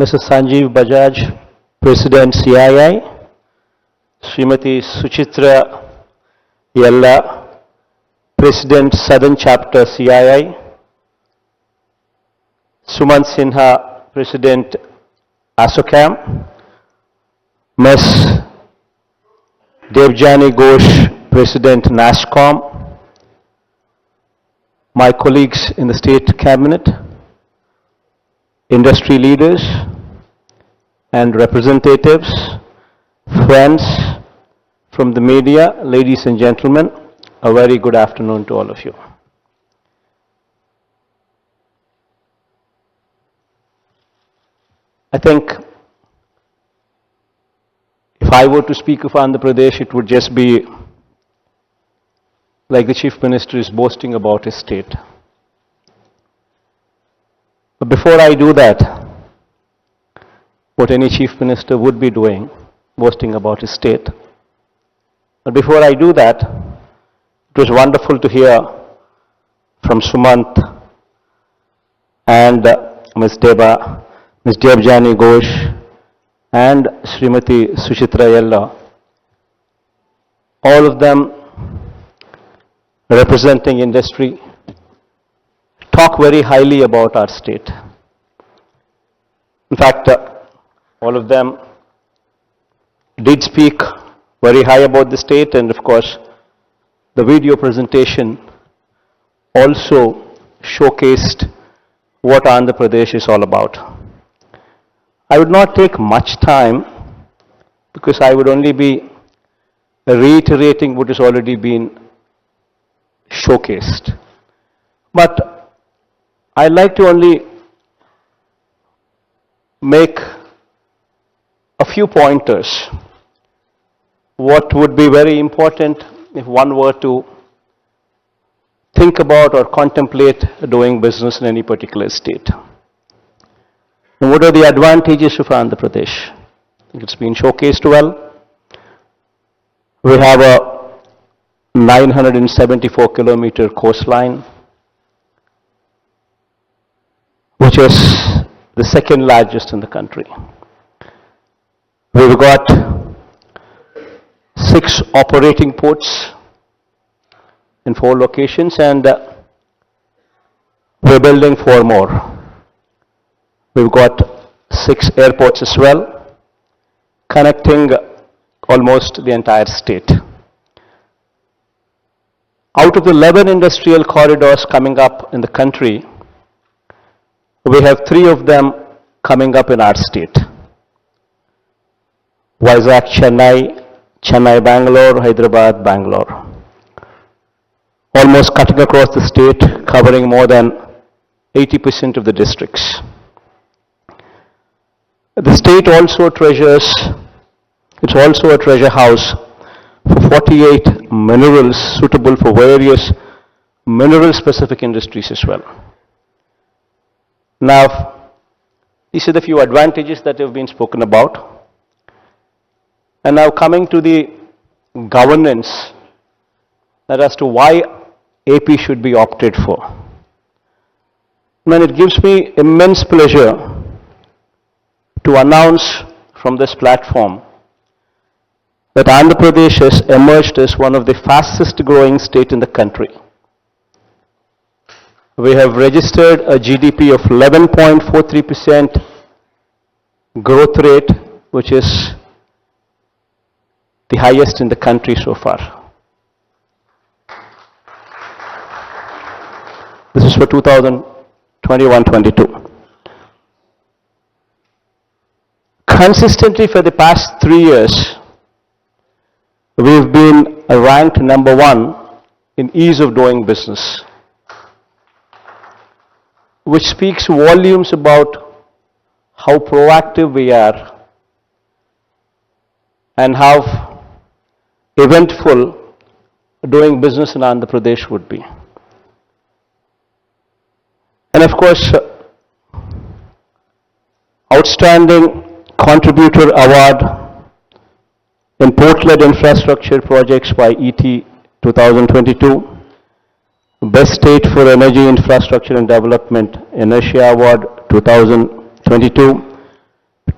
Mr. Sanjeev Bajaj, President CII, Srimati Suchitra Yella, President Southern Chapter CII, Suman Sinha, President ASOCAM, Ms. Devjani Ghosh, President NASSCOM, my colleagues in the State Cabinet, industry leaders and representatives, friends from the media, ladies and gentlemen, a very good afternoon to all of you. I think if I were to speak of Andhra Pradesh, it would just be like the Chief Minister is boasting about his state. But before I do that, what any Chief Minister would be doing, boasting about his state. But before I do that, it was wonderful to hear from Sumant and Ms. Devjani Ghosh and Srimati Suchitra Yella, all of them representing industry, talk very highly about our state. In fact, all of them did speak very high about the state, and of course, the video presentation also showcased what Andhra Pradesh is all about. I would not take much time because I would only be reiterating what has already been showcased. But I'd like to only make a few pointers. What would be very important if one were to think about or contemplate doing business in any particular state. And what are the advantages of Andhra Pradesh? I think it's been showcased well. We have a 974-kilometer coastline, which is the second largest in the country. We've got 6 operating ports in 4 locations, and we're building 4 more. We've got 6 airports as well, connecting almost the entire state. Out of the 11 industrial corridors coming up in the country, we have 3 of them coming up in our state. Vizag, Chennai, Chennai, Bangalore, Hyderabad, Bangalore. Almost cutting across the state, covering more than 80% of the districts. The state also treasures, it's also a treasure house for 48 minerals suitable for various mineral-specific industries as well. Now, these are the few advantages that have been spoken about. And now coming to the governance, that as to why AP should be opted for. It gives me immense pleasure to announce from this platform that Andhra Pradesh has emerged as one of the fastest growing states in the country. We have registered a GDP of 11.43% growth rate, which is the highest in the country so far. This is for 2021-22. Consistently for the past 3 years, we've been ranked number 1 in ease of doing business, which speaks volumes about how proactive we are and how eventful doing business in Andhra Pradesh would be. And of course, Outstanding Contributor Award in Port-led Infrastructure Projects by ET 2022, Best State for Energy Infrastructure and Development, Inertia Award 2022,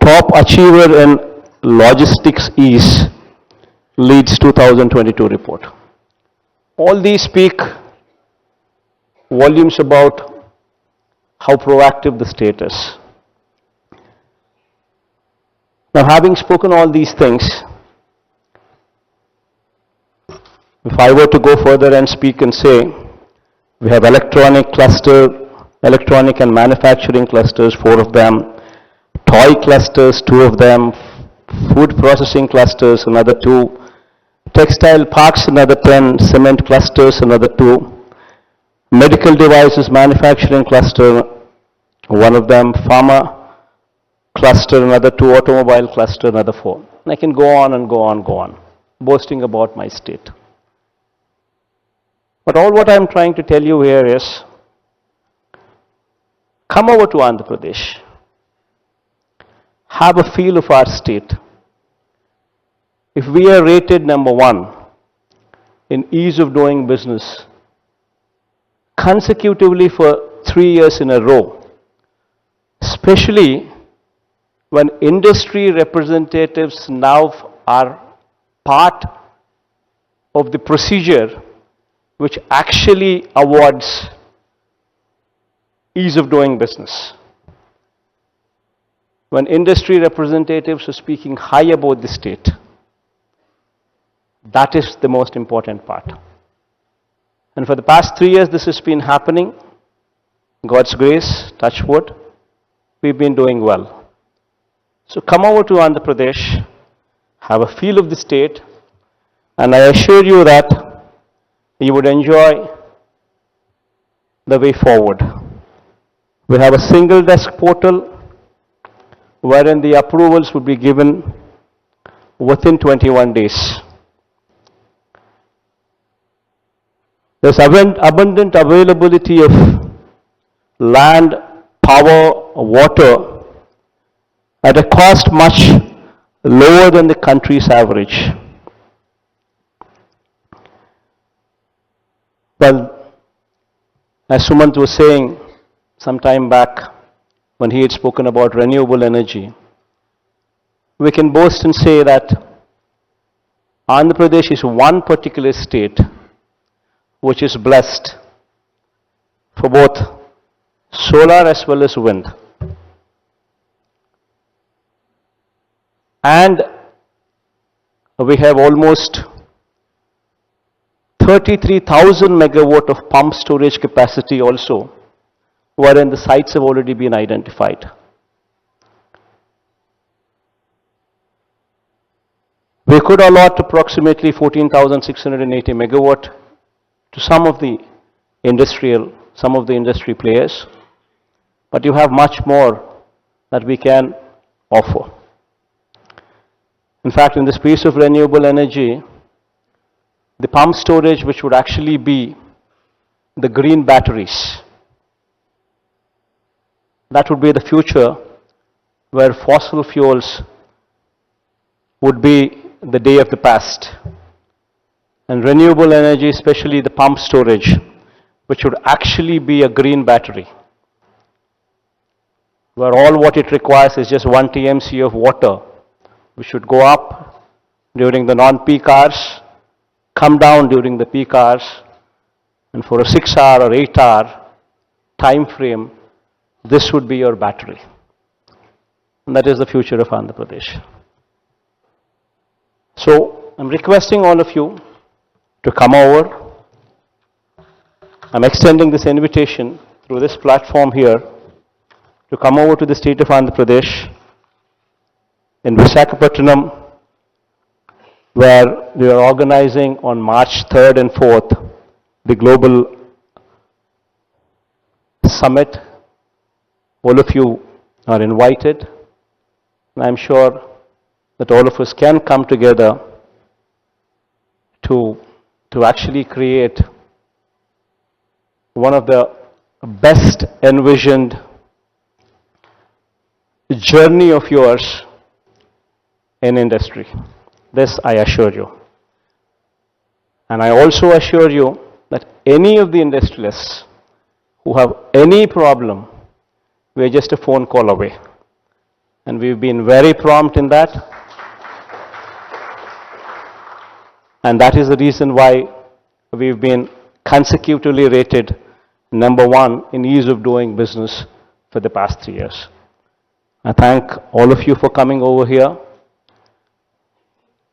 top achiever in logistics is leads 2022 report. All these speak volumes about how proactive the state is. Now, having spoken all these things, if I were to go further and speak and say, we have electronic cluster, electronic and manufacturing clusters, 4 of them, toy clusters, 2 of them, food processing clusters, another 2, textile parks, another 10, cement clusters, another 2, medical devices manufacturing cluster, 1 of them, pharma cluster, another 2, automobile cluster, another 4. And I can go on and go on, boasting about my state. But all what I am trying to tell you here is, come over to Andhra Pradesh, have a feel of our state. If we are rated number 1 in ease of doing business consecutively for 3 years in a row, especially when industry representatives now are part of the procedure which actually awards ease of doing business. When industry representatives are speaking high about the state, that is the most important part. And for the past 3 years, this has been happening. God's grace, touch wood, we've been doing well. So come over to Andhra Pradesh, have a feel of the state, and I assure you that you would enjoy the way forward. We have a single desk portal wherein the approvals would be given within 21 days. There's abundant availability of land, power, water at a cost much lower than the country's average. Well, as Sumant was saying some time back when he had spoken about renewable energy, we can boast and say that Andhra Pradesh is one particular state which is blessed for both solar as well as wind. And we have almost 33,000 megawatt of pump storage capacity also, wherein the sites have already been identified. We could allot approximately 14,680 megawatt to some of the industry players, but you have much more that we can offer. In fact, in the space of renewable energy, the pump storage, which would actually be the green batteries, that would be the future where fossil fuels would be the day of the past. And renewable energy, especially the pump storage, which would actually be a green battery, where all what it requires is just 1 TMC of water, which should go up during the non-peak hours, come down during the peak hours, and for a 6-hour or 8-hour time frame, this would be your battery. And that is the future of Andhra Pradesh. So, I'm requesting all of you to come over. I'm extending this invitation through this platform here to come over to the state of Andhra Pradesh in Visakhapatnam, where we are organizing on March 3rd and 4th the global summit. All of you are invited, and I'm sure that all of us can come together to actually create one of the best envisioned journey of yours in industry. This I assure you. And I also assure you that any of the industrialists who have any problem, we're just a phone call away. and we've been very prompt in that. And that is the reason why we've been consecutively rated number one in ease of doing business for the past 3 years. I thank all of you for coming over here,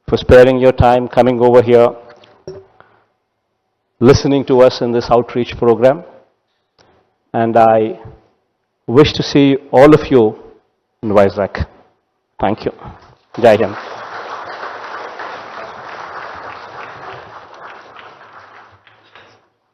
for sparing your time, coming over here, listening to us in this outreach program. And I wish to see all of you in Vizag. Thank you. Jagan.